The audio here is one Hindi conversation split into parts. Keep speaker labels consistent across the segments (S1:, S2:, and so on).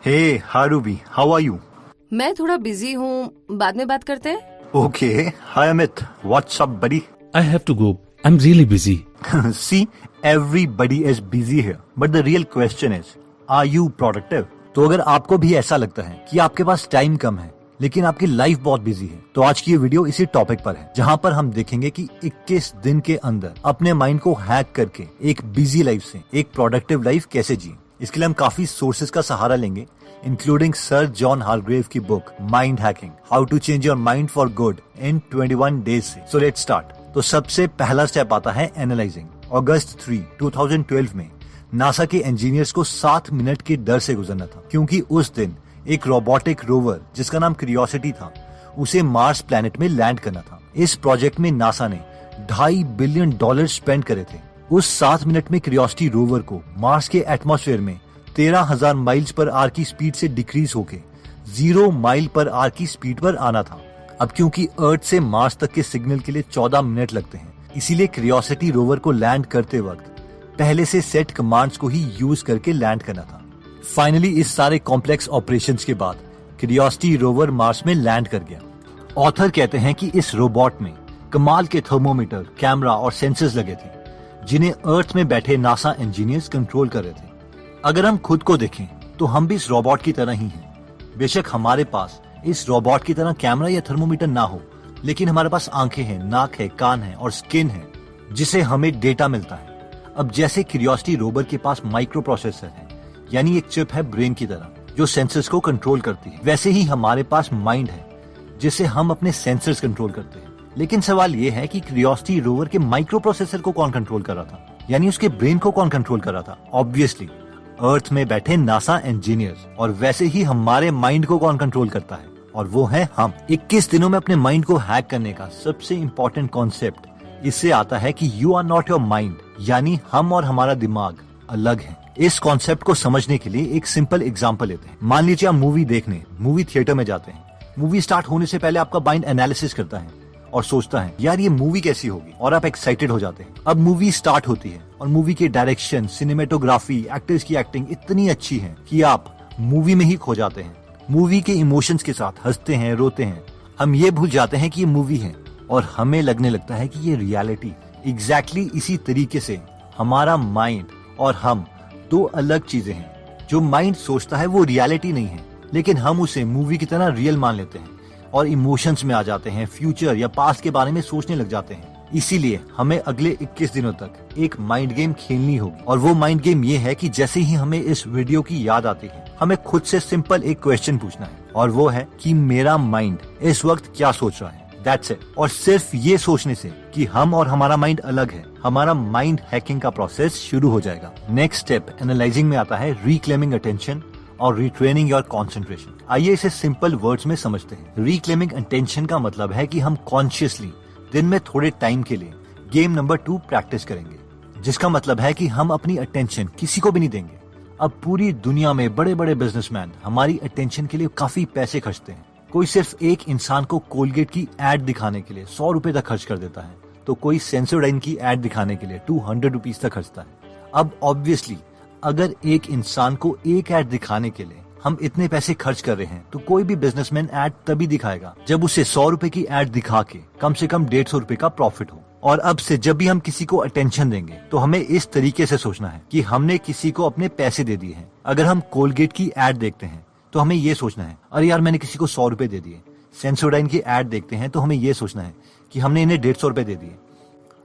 S1: Hey, hi Ruby, how are you?
S2: मैं थोड़ा बिजी हूँ, बाद में बात करते हैं।
S1: Okay, hi Amit, what's up buddy?
S3: I have to go. I'm really busy.
S1: See, everybody is busy here, but the real question is, are you productive? तो अगर आपको भी ऐसा लगता है कि आपके पास टाइम कम है लेकिन आपकी लाइफ बहुत बिजी है, तो आज की ये वीडियो इसी टॉपिक पर है, जहाँ पर हम देखेंगे कि 21 दिन के अंदर अपने माइंड को हैक करके एक बिजी लाइफ से एक प्रोडक्टिव लाइफ कैसे जिए। इसके लिए हम काफी सोर्सेज का सहारा लेंगे, इंक्लूडिंग सर जॉन हार्ग्रेव की book mind hacking, how to change your mind for good in 21 days से। So let's start. तो सबसे पहला स्टेप आता है एनालाइजिंग। अगस्त 3, 2012 में नासा के इंजीनियर्स को 7 मिनट के डर से गुजरना था, क्योंकि उस दिन एक रोबोटिक रोवर जिसका नाम क्यूरियोसिटी था, उसे मार्स प्लैनेट में लैंड करना था। इस प्रोजेक्ट में नासा ने $2.5 बिलियन स्पेंड करे थे। उस 7 मिनट में क्यूरियोसिटी रोवर को मार्स के एटमॉस्फेयर में 13,000 माइल्स पर आवर की स्पीड से डिक्रीज होके 0 माइल पर आवर की स्पीड पर आना था। अब क्योंकि अर्थ से मार्स तक के सिग्नल के लिए 14 मिनट लगते हैं, इसीलिए क्यूरियोसिटी रोवर को लैंड करते वक्त पहले से सेट कमांड्स को ही यूज करके लैंड करना था। फाइनली इस सारे कॉम्प्लेक्स ऑपरेशंस के बाद क्यूरियोसिटी रोवर मार्स में लैंड कर गया। ऑथर कहते हैं कि इस रोबोट में कमाल के थर्मोमीटर, कैमरा और सेंसर्स लगे थे, जिन्हें अर्थ में बैठे नासा इंजीनियर्स कंट्रोल कर रहे थे। अगर हम खुद को देखें तो हम भी इस रोबोट की तरह ही हैं। बेशक हमारे पास इस रोबोट की तरह कैमरा या थर्मोमीटर ना हो, लेकिन हमारे पास आंखें हैं, नाक है, कान है और स्किन है, जिसे हमें डेटा मिलता है। अब जैसे क्यूरियोसिटी रोवर के पास माइक्रो प्रोसेसर है, यानी एक चिप है ब्रेन की तरह जो सेंसर्स को कंट्रोल करती है, वैसे ही हमारे पास माइंड है जिससे हम अपने सेंसर्स कंट्रोल करते हैं। लेकिन सवाल ये है कि क्यूरियोसिटी रोवर के माइक्रो प्रोसेसर को कौन कंट्रोल कर रहा था, यानी उसके ब्रेन को कौन कंट्रोल कर रहा था? ऑब्वियसली अर्थ में बैठे नासा इंजीनियर्स। और वैसे ही हमारे माइंड को कौन कंट्रोल करता है, और वो है हम। 21 दिनों में अपने माइंड को हैक करने का सबसे इम्पोर्टेंट कॉन्सेप्ट इससे आता है कि you are not your mind, यानी हम और हमारा दिमाग अलग है। इस कॉन्सेप्ट को समझने के लिए एक सिंपल एग्जांपल लेते हैं। मान लीजिए आप मूवी देखने मूवी थिएटर में जाते हैं। मूवी स्टार्ट होने से पहले आपका माइंड एनालिसिस करता है और सोचता है यार ये मूवी कैसी होगी, और आप एक्साइटेड हो जाते हैं। अब मूवी स्टार्ट होती है और मूवी के डायरेक्शन, सिनेमेटोग्राफी, एक्टर्स की एक्टिंग इतनी अच्छी है कि आप मूवी में ही खो जाते हैं। मूवी के इमोशंस के साथ हंसते हैं, रोते हैं। हम ये भूल जाते हैं कि ये मूवी है और हमें लगने लगता है कि ये रियलिटी। एग्जैक्टली इसी तरीके से हमारा माइंड और हम दो अलग चीजें हैं। जो माइंड सोचता है वो रियलिटी नहीं है, लेकिन हम उसे मूवी की तरह रियल मान लेते हैं और इमोशंस में आ जाते हैं, फ्यूचर या पास्ट के बारे में सोचने लग जाते हैं। इसीलिए हमें अगले 21 दिनों तक एक माइंड गेम खेलनी होगी, और वो माइंड गेम ये है कि जैसे ही हमें इस वीडियो की याद आती है, हमें खुद से सिंपल एक क्वेश्चन पूछना है, और वो है कि मेरा माइंड इस वक्त क्या सोच रहा है। That's it. और सिर्फ ये सोचने से कि हम और हमारा माइंड अलग है, हमारा माइंड हैकिंग का प्रोसेस शुरू हो जाएगा। नेक्स्ट स्टेप एनालाइजिंग में आता है रिक्लेमिंग अटेंशन और रिट्रेनिंग योर कंसंट्रेशन। आइए इसे सिंपल वर्ड्स में समझते हैं। रिक्लेमिंग अटेंशन का मतलब है कि हम कॉन्शियसली दिन में थोड़े टाइम के लिए गेम नंबर 2 प्रैक्टिस करेंगे, जिसका मतलब है कि हम अपनी अटेंशन किसी को भी नहीं देंगे। अब पूरी दुनिया में बड़े बड़े बिजनेसमैन हमारी अटेंशन के लिए काफी पैसे खर्चते हैं। कोई सिर्फ एक इंसान को कोलगेट की एड दिखाने के लिए 100 रुपए तक खर्च कर देता है, तो कोई सेंसोडाइन की एड दिखाने के लिए 200 रुपीज तक खर्चता है। अब ऑब्वियसली अगर एक इंसान को एक एड दिखाने के लिए हम इतने पैसे खर्च कर रहे हैं, तो कोई भी बिजनेसमैन एड तभी दिखाएगा जब उसे 100 रुपए की एड दिखा के कम से कम 150 रुपए का प्रॉफिट हो। और अब से जब भी हम किसी को अटेंशन देंगे तो हमें इस तरीके से सोचना है कि हमने किसी को अपने पैसे दे दिए हैं। अगर हम कोलगेट की एड देखते हैं तो हमें ये सोचना है अरे यार मैंने किसी को 100 रुपए दे दिए। सेंसोडाइन की एड देखते हैं तो हमें ये सोचना है कि हमने इन्हें 150 रुपए दे दिए।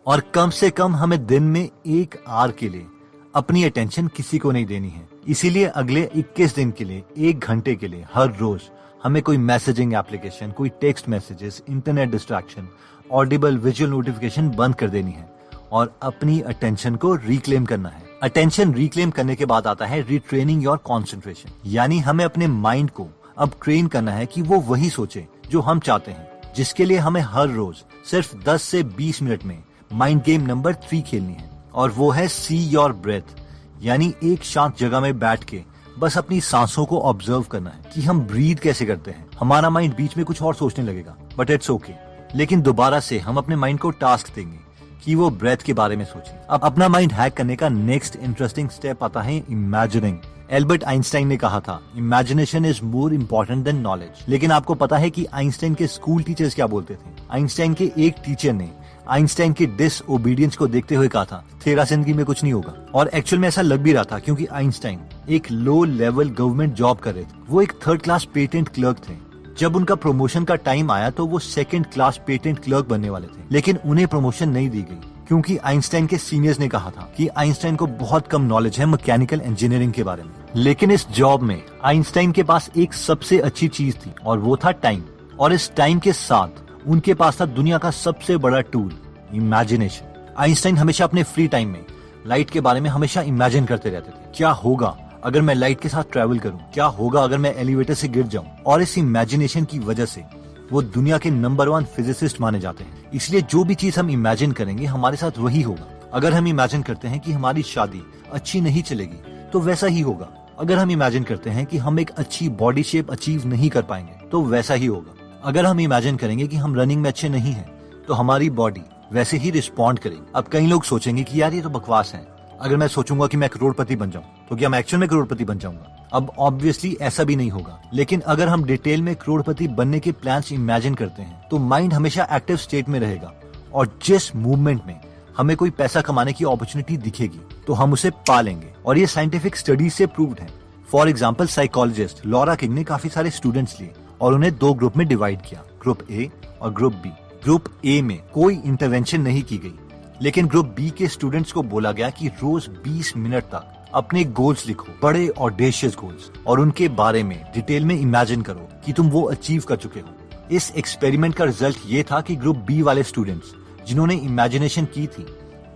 S1: और कम से कम हमें दिन में 1 आवर के लिए अपनी अटेंशन किसी को नहीं देनी है। इसीलिए अगले 21 दिन के लिए 1 घंटे के लिए हर रोज हमें कोई मैसेजिंग एप्लीकेशन, कोई text messages, internet distraction, Audible visual notification बंद कर देनी है और अपनी अटेंशन को रिक्लेम करना है। अटेंशन रिक्लेम करने के बाद आता है रिट्रेनिंग योर कंसंट्रेशन, यानी हमें अपने माइंड को अब ट्रेन करना है कि वो वही सोचे जो हम चाहते हैं, जिसके लिए हमें हर रोज सिर्फ 10 से 20 मिनट में माइंड गेम नंबर 3 खेलनी है, और वो है सी योर ब्रेथ, यानी एक शांत जगह में बैठ के बस अपनी सांसों को ऑब्जर्व करना है कि हम ब्रीथ कैसे करते हैं। हमारा माइंड बीच में कुछ और सोचने लगेगा, बट इट्स ओके। लेकिन दोबारा से हम अपने माइंड को टास्क देंगे कि वो ब्रेथ के बारे में सोचे। अब अपना माइंड हैक करने का नेक्स्ट इंटरेस्टिंग स्टेप आता है इमेजिनिंग। एल्बर्ट आइंस्टाइन ने कहा था, imagination is more important then knowledge. लेकिन आपको पता है कि आइंस्टाइन के स्कूल टीचर्स क्या बोलते थे? आइंस्टाइन के एक टीचर ने आइंस्टाइन के डिसओबीडियंस को देखते हुए कहा था, तेरा जिंदगी में कुछ नहीं होगा। और एक्चुअल में ऐसा लग भी रहा था, क्योंकि आइंस्टाइन एक लो लेवल गवर्नमेंट जॉब कर रहे थे। वो एक 3rd क्लास पेटेंट क्लर्क थे। जब उनका प्रमोशन का टाइम आया तो वो 2nd क्लास पेटेंट क्लर्क बनने वाले थे, लेकिन उन्हें प्रमोशन नहीं दी गई, क्योंकि आइंस्टाइन के सीनियर्स ने कहा था कि आइंस्टाइन को बहुत कम नॉलेज है मैकेनिकल इंजीनियरिंग के बारे में। लेकिन इस जॉब में आइंस्टाइन के पास एक सबसे अच्छी चीज थी, और वो था टाइम। और इस टाइम के साथ उनके पास था दुनिया का सबसे बड़ा टूल, इमेजिनेशन। आइंस्टाइन हमेशा अपने फ्री टाइम में लाइट के बारे में हमेशा इमेजिन करते रहते थे। क्या होगा अगर मैं लाइट के साथ ट्रैवल करूं? क्या होगा अगर मैं एलिवेटर से गिर जाऊं? और इस इमेजिनेशन की वजह से वो दुनिया के नंबर 1 फिजिसिस्ट माने जाते हैं। इसलिए जो भी चीज हम इमेजिन करेंगे हमारे साथ वही होगा। अगर हम इमेजिन करते हैं कि हमारी शादी अच्छी नहीं चलेगी तो वैसा ही होगा। अगर हम इमेजिन करते हैं कि हम एक अच्छी बॉडी शेप अचीव नहीं कर पाएंगे तो वैसा ही होगा। अगर हम इमेजिन करेंगे कि हम रनिंग में अच्छे नहीं हैं तो हमारी बॉडी वैसे ही रिस्पॉन्ड करेगी। अब कई लोग सोचेंगे कि यार ये तो बकवास है। अगर मैं सोचूंगा कि मैं करोड़पति बन जाऊं तो क्या मैं एक्चुअल में करोड़पति बन जाऊंगा? अब ऑब्वियसली ऐसा भी नहीं होगा। लेकिन अगर हम डिटेल में करोड़पति बनने के प्लान्स इमेजिन करते हैं तो माइंड हमेशा एक्टिव स्टेट में रहेगा, और जिस मूवमेंट में हमें कोई पैसा कमाने की अपॉर्चुनिटी दिखेगी तो हम उसे पा लेंगे। और ये साइंटिफिक स्टडीज से प्रूव्ड है। For example, psychologist Laura king ने काफी सारे स्टूडेंट्स लिए और उन्हें 2 ग्रुप में डिवाइड किया, ग्रुप ए और ग्रुप बी। ग्रुप ए में कोई इंटरवेंशन नहीं की गई, लेकिन ग्रुप बी के स्टूडेंट्स को बोला गया कि रोज 20 मिनट तक अपने गोल्स लिखो, बड़े ऑडेशियस गोल्स, और उनके बारे में डिटेल में इमेजिन करो कि तुम वो अचीव कर चुके हो। इस एक्सपेरिमेंट का रिजल्ट ये था कि ग्रुप बी वाले स्टूडेंट्स जिन्होंने इमेजिनेशन की थी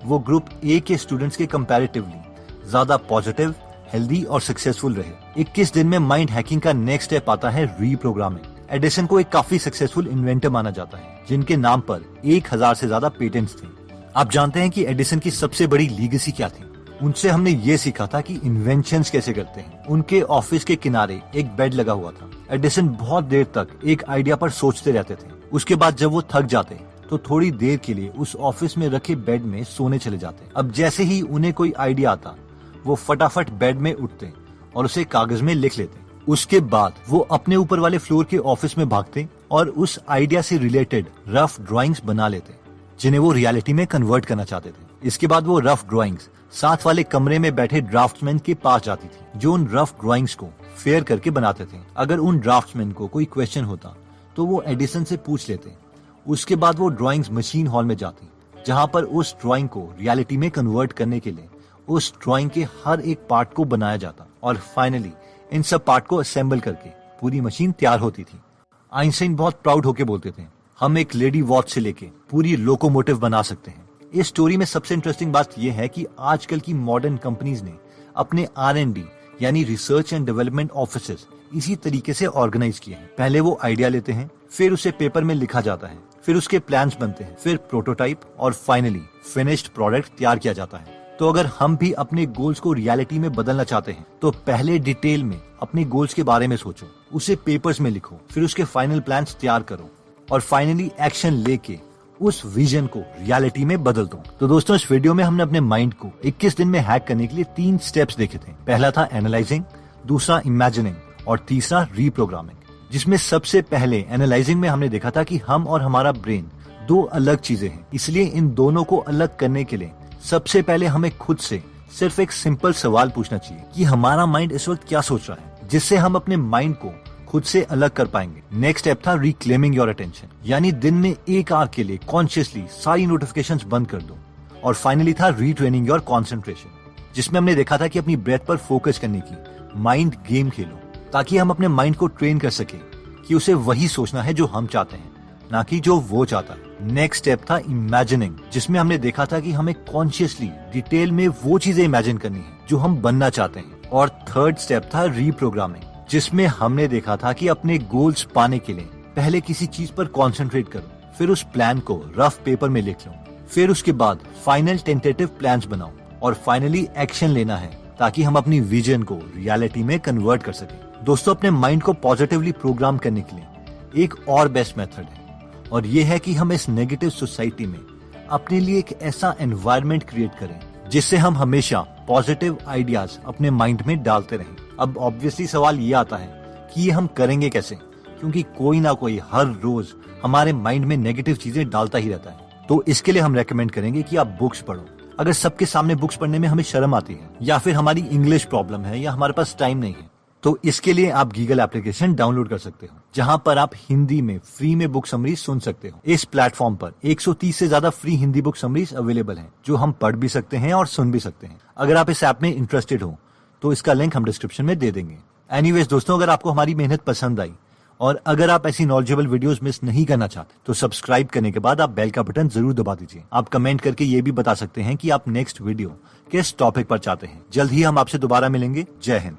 S1: वो ग्रुप ए के स्टूडेंट्स के कंपैरेटिवली ज्यादा पॉजिटिव, हेल्दी और सक्सेसफुल रहे। 21 दिन में माइंड हैकिंग का नेक्स्ट स्टेप आता है रीप्रोग्रामिंग। एडिसन को एक काफी सक्सेसफुल इन्वेंटर माना जाता है, जिनके नाम पर 1000 से ज्यादा पेटेंट्स थे। आप जानते हैं कि एडिसन की सबसे बड़ी लीगेसी क्या थी? उनसे हमने ये सीखा था कि इन्वेंशंस कैसे करते हैं। उनके ऑफिस के किनारे एक बेड लगा हुआ था। एडिसन बहुत देर तक एक आइडिया पर सोचते रहते थे। उसके बाद जब वो थक जाते तो थोड़ी देर के लिए उस ऑफिस में रखे बेड में सोने चले जाते। अब जैसे ही उन्हें कोई आइडिया आता वो फटाफट बेड में उठते और उसे कागज में लिख लेते। उसके बाद वो अपने ऊपर वाले फ्लोर के ऑफिस में भागते और उस आइडिया से रिलेटेड रफ ड्राइंग्स बना लेते, जिन्हें वो रियलिटी में कन्वर्ट करना चाहते थे। इसके बाद वो रफ ड्राइंग्स साथ वाले कमरे में बैठे ड्राफ्ट्समैन के पास जाती थी, जो उन रफ ड्राइंग्स को फेयर करके बनाते थे। अगर उन ड्राफ्ट्समैन को कोई क्वेश्चन होता तो वो एडिसन से पूछ लेते। उसके बाद वो ड्राइंग्स मशीन हॉल में जाती, जहां पर उस ड्राइंग को रियलिटी में कन्वर्ट करने के लिए उस ड्राइंग के हर एक पार्ट को बनाया जाता, और फाइनली इन सब पार्ट को असेंबल करके पूरी मशीन तैयार होती थी। आइंस्टाइन बहुत प्राउड होके बोलते थे, हम एक लेडी वॉच से लेके पूरी लोकोमोटिव बना सकते हैं। इस स्टोरी में सबसे इंटरेस्टिंग बात यह है कि आजकल की मॉडर्न कंपनीज ने अपने R&D यानी रिसर्च एंड डेवलपमेंट ऑफिसेस इसी तरीके से ऑर्गेनाइज किए हैं। पहले वो आइडिया लेते हैं, फिर उसे पेपर में लिखा जाता है, फिर उसके प्लान्स बनते हैं, फिर प्रोटोटाइप, और फाइनली फिनिश्ड प्रोडक्ट तैयार किया जाता है। तो अगर हम भी अपने गोल्स को रियलिटी में बदलना चाहते हैं तो पहले डिटेल में अपने गोल्स के बारे में सोचो, उसे पेपर्स में लिखो, फिर उसके फाइनल प्लान्स तैयार करो, और फाइनली एक्शन लेके उस विजन को रियलिटी में बदल दो। तो दोस्तों, इस वीडियो में हमने अपने माइंड को 21 दिन में हैक करने के लिए 3 स्टेप्स देखे थे। पहला था एनालाइजिंग, दूसरा इमेजिनिंग, और तीसरा रीप्रोग्रामिंग। जिसमें सबसे पहले एनालाइजिंग में हमने देखा था कि हम और हमारा ब्रेन 2 अलग चीजें हैं, इसलिए इन दोनों को अलग करने के लिए सबसे पहले हमें खुद से सिर्फ एक सिंपल सवाल पूछना चाहिए कि हमारा माइंड इस वक्त क्या सोच रहा है, जिससे हम अपने माइंड को खुद से अलग कर पाएंगे। नेक्स्ट स्टेप था रिक्लेमिंग योर अटेंशन, यानी दिन में 1 आवर के लिए कॉन्शियसली सारी नोटिफिकेशंस बंद कर दो। और फाइनली था रीट्रेनिंग योर कॉन्सेंट्रेशन, जिसमें हमने देखा था कि अपनी ब्रेथ पर फोकस करने की माइंड गेम खेलो, ताकि हम अपने माइंड को ट्रेन कर सके कि उसे वही सोचना है जो हम चाहते हैं, ना कि जो वो चाहता है। नेक्स्ट स्टेप था इमेजिनिंग, जिसमें हमने देखा था कि हमें कॉन्शियसली डिटेल में वो चीजें इमेजिन करनी है जो हम बनना चाहते हैं। और थर्ड स्टेप था रीप्रोग्रामिंग, जिसमें हमने देखा था कि अपने गोल्स पाने के लिए पहले किसी चीज पर कॉन्सेंट्रेट करो, फिर उस प्लान को रफ पेपर में लिख लो, फिर उसके बाद फाइनल टेंटेटिव प्लान्स बनाओ, और फाइनली एक्शन लेना है ताकि हम अपनी विजन को रियलिटी में कन्वर्ट कर सके। दोस्तों, अपने माइंड को पॉजिटिवली प्रोग्राम करने के लिए एक और बेस्ट मेथड है, और ये है कि हम इस नेगेटिव सोसाइटी में अपने लिए एक ऐसा एनवायरनमेंट क्रिएट करें जिससे हम हमेशा पॉजिटिव आइडियाज अपने माइंड में डालते रहें। अब ऑब्वियसली सवाल ये आता है कि ये हम करेंगे कैसे, क्योंकि कोई ना कोई हर रोज हमारे माइंड में नेगेटिव चीजें डालता ही रहता है। तो इसके लिए हम रेकमेंड करेंगे कि आप बुक्स पढ़ो। अगर सबके सामने बुक्स पढ़ने में हमें शर्म आती है, या फिर हमारी इंग्लिश प्रॉब्लम है, या हमारे पास टाइम नहीं है, तो इसके लिए आप गीगल एप्लीकेशन डाउनलोड कर सकते हो, जहां पर आप हिंदी में फ्री में बुक समरीज सुन सकते हो। इस प्लेटफॉर्म पर 130 से ज्यादा free Hindi book summaries available हैं, जो हम पढ़ भी सकते हैं और सुन भी सकते हैं। अगर आप इस ऐप में इंटरेस्टेड हो तो इसका लिंक हम डिस्क्रिप्शन में दे देंगे। एनीवेज दोस्तों, अगर आपको हमारी मेहनत पसंद आई और अगर आप ऐसी नॉलेजेबल वीडियोस मिस नहीं करना चाहते तो सब्सक्राइब करने के बाद आप बेल का बटन जरूर दबा दीजिए। आप कमेंट करके ये भी बता सकते हैं कि आप नेक्स्ट वीडियो किस टॉपिक पर चाहते हैं। जल्द ही हम आपसे दोबारा मिलेंगे। जय हिंद।